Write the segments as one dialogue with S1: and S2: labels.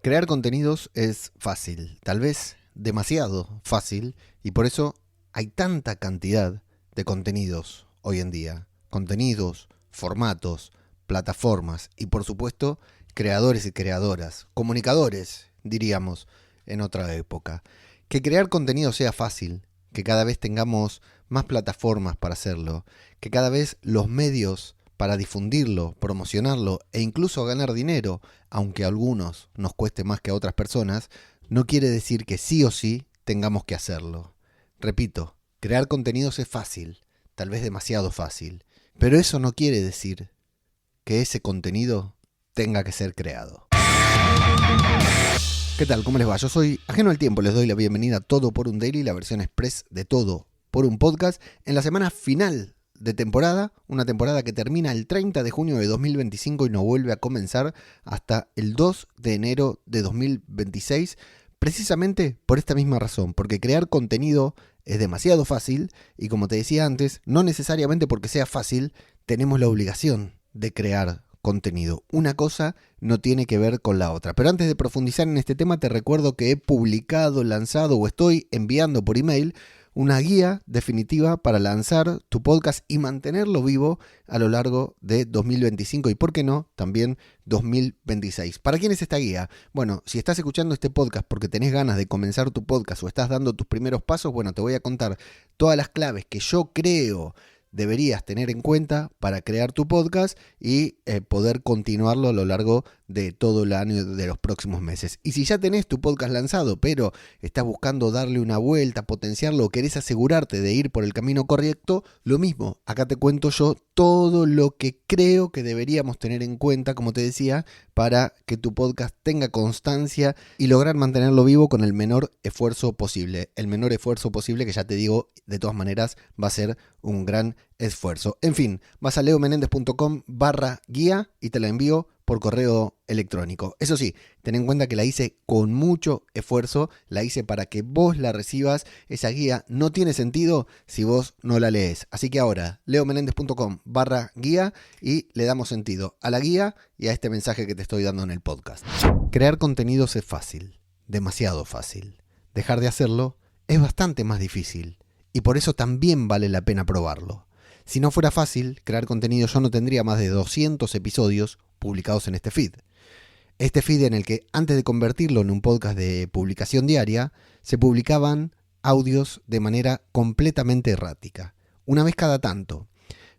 S1: Crear contenidos es fácil, tal vez demasiado fácil, y por eso hay tanta cantidad de contenidos hoy en día. Contenidos, formatos, plataformas y por supuesto creadores y creadoras, comunicadores, diríamos, en otra época. Que crear contenido sea fácil, que cada vez tengamos más plataformas para hacerlo, que cada vez los medios para difundirlo, promocionarlo e incluso ganar dinero, aunque a algunos nos cueste más que a otras personas, no quiere decir que sí o sí tengamos que hacerlo. Repito, crear contenidos es fácil, tal vez demasiado fácil, pero eso no quiere decir que ese contenido tenga que ser creado. ¿Qué tal? ¿Cómo les va? Yo soy Ajeno al Tiempo, les doy la bienvenida a Todo por un Daily, la versión express de Todo por un Podcast, en la semana final de temporada, una temporada que termina el 30 de junio de 2025 y no vuelve a comenzar hasta el 2 de enero de 2026, precisamente por esta misma razón, porque crear contenido es demasiado fácil y como te decía antes, no necesariamente porque sea fácil, tenemos la obligación de crear contenido. Una cosa no tiene que ver con la otra. Pero antes de profundizar en este tema, te recuerdo que he publicado, lanzado o estoy enviando por email una guía definitiva para lanzar tu podcast y mantenerlo vivo a lo largo de 2025 y, ¿por qué no?, también 2026. ¿Para quién es esta guía? Bueno, si estás escuchando este podcast porque tenés ganas de comenzar tu podcast o estás dando tus primeros pasos, bueno, te voy a contar todas las claves que yo creo deberías tener en cuenta para crear tu podcast y poder continuarlo a lo largo de todo el año de los próximos meses. Y si ya tenés tu podcast lanzado, pero estás buscando darle una vuelta, potenciarlo, o querés asegurarte de ir por el camino correcto, lo mismo, acá te cuento yo todo lo que creo que deberíamos tener en cuenta, como te decía, para que tu podcast tenga constancia y lograr mantenerlo vivo con el menor esfuerzo posible. El menor esfuerzo posible que, ya te digo, de todas maneras va a ser un gran esfuerzo. En fin, vas a leomenendez.com/guía y te la envío por correo electrónico. Eso sí, ten en cuenta que la hice con mucho esfuerzo, la hice para que vos la recibas. Esa guía no tiene sentido si vos no la lees. Así que ahora, leomenendez.com/guía y le damos sentido a la guía y a este mensaje que te estoy dando en el podcast. Crear contenidos es fácil, demasiado fácil. Dejar de hacerlo es bastante más difícil y por eso también vale la pena probarlo. Si no fuera fácil crear contenido, yo no tendría más de 200 episodios publicados en este feed. Este feed en el que, antes de convertirlo en un podcast de publicación diaria, se publicaban audios de manera completamente errática, una vez cada tanto.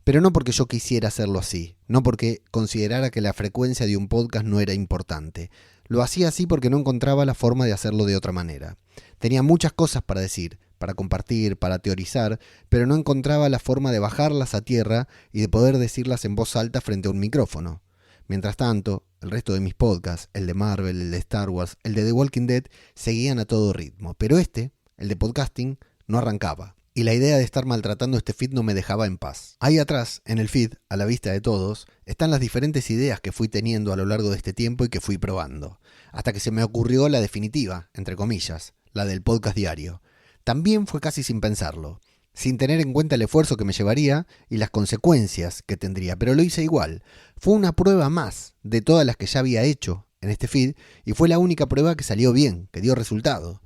S1: Pero no porque yo quisiera hacerlo así, no porque considerara que la frecuencia de un podcast no era importante. Lo hacía así porque no encontraba la forma de hacerlo de otra manera. Tenía muchas cosas para decir, para compartir, para teorizar, pero no encontraba la forma de bajarlas a tierra y de poder decirlas en voz alta frente a un micrófono. Mientras tanto, el resto de mis podcasts, el de Marvel, el de Star Wars, el de The Walking Dead, seguían a todo ritmo. Pero el de podcasting, no arrancaba. Y la idea de estar maltratando este feed no me dejaba en paz. Ahí atrás, en el feed, a la vista de todos, están las diferentes ideas que fui teniendo a lo largo de este tiempo y que fui probando. Hasta que se me ocurrió la definitiva, entre comillas, la del podcast diario. También fue casi sin pensarlo, sin tener en cuenta el esfuerzo que me llevaría y las consecuencias que tendría, pero lo hice igual. Fue una prueba más de todas las que ya había hecho en este feed y fue la única prueba que salió bien, que dio resultado.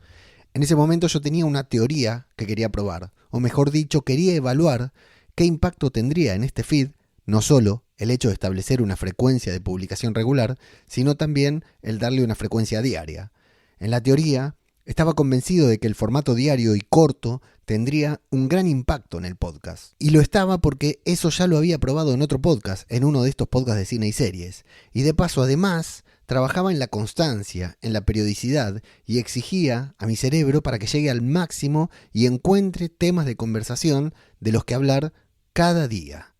S1: En ese momento yo tenía una teoría que quería probar, o mejor dicho, quería evaluar qué impacto tendría en este feed, no solo el hecho de establecer una frecuencia de publicación regular, sino también el darle una frecuencia diaria. En la teoría, estaba convencido de que el formato diario y corto tendría un gran impacto en el podcast. Y lo estaba porque eso ya lo había probado en otro podcast, en uno de estos podcasts de cine y series. Y de paso, además, trabajaba en la constancia, en la periodicidad y exigía a mi cerebro para que llegue al máximo y encuentre temas de conversación de los que hablar cada día.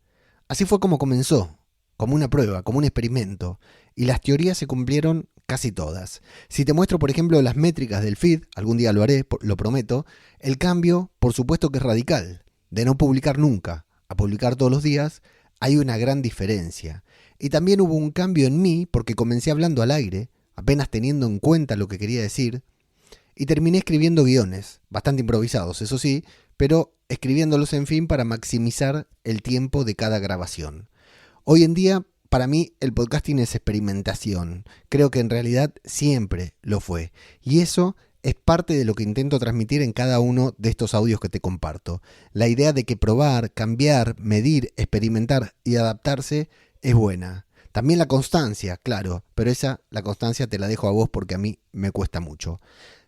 S1: Así fue como comenzó, como una prueba, como un experimento, y las teorías se cumplieron casi todas. Si te muestro, por ejemplo, las métricas del feed, algún día lo haré, lo prometo, el cambio, por supuesto que es radical. De no publicar nunca a publicar todos los días, hay una gran diferencia. Y también hubo un cambio en mí porque comencé hablando al aire, apenas teniendo en cuenta lo que quería decir, y terminé escribiendo guiones, bastante improvisados, eso sí, pero escribiéndolos, en fin, para maximizar el tiempo de cada grabación. Hoy en día Para mí el podcasting es experimentación. Creo que en realidad siempre lo fue. Y eso es parte de lo que intento transmitir en cada uno de estos audios que te comparto. La idea de que probar, cambiar, medir, experimentar y adaptarse es buena. También la constancia, claro, pero la constancia te la dejo a vos porque a mí me cuesta mucho.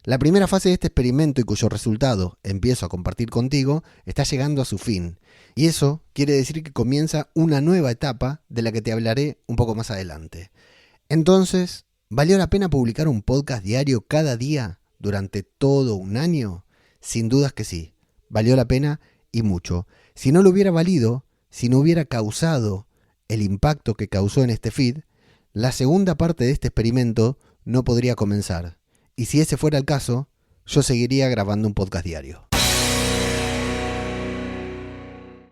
S1: La primera fase de este experimento y cuyo resultado empiezo a compartir contigo está llegando a su fin. Y eso quiere decir que comienza una nueva etapa de la que te hablaré un poco más adelante. Entonces, ¿valió la pena publicar un podcast diario cada día durante todo un año? Sin dudas que sí, valió la pena y mucho. Si no lo hubiera valido, si no hubiera causado el impacto que causó en este feed, la segunda parte de este experimento no podría comenzar. Y si ese fuera el caso, yo seguiría grabando un podcast diario.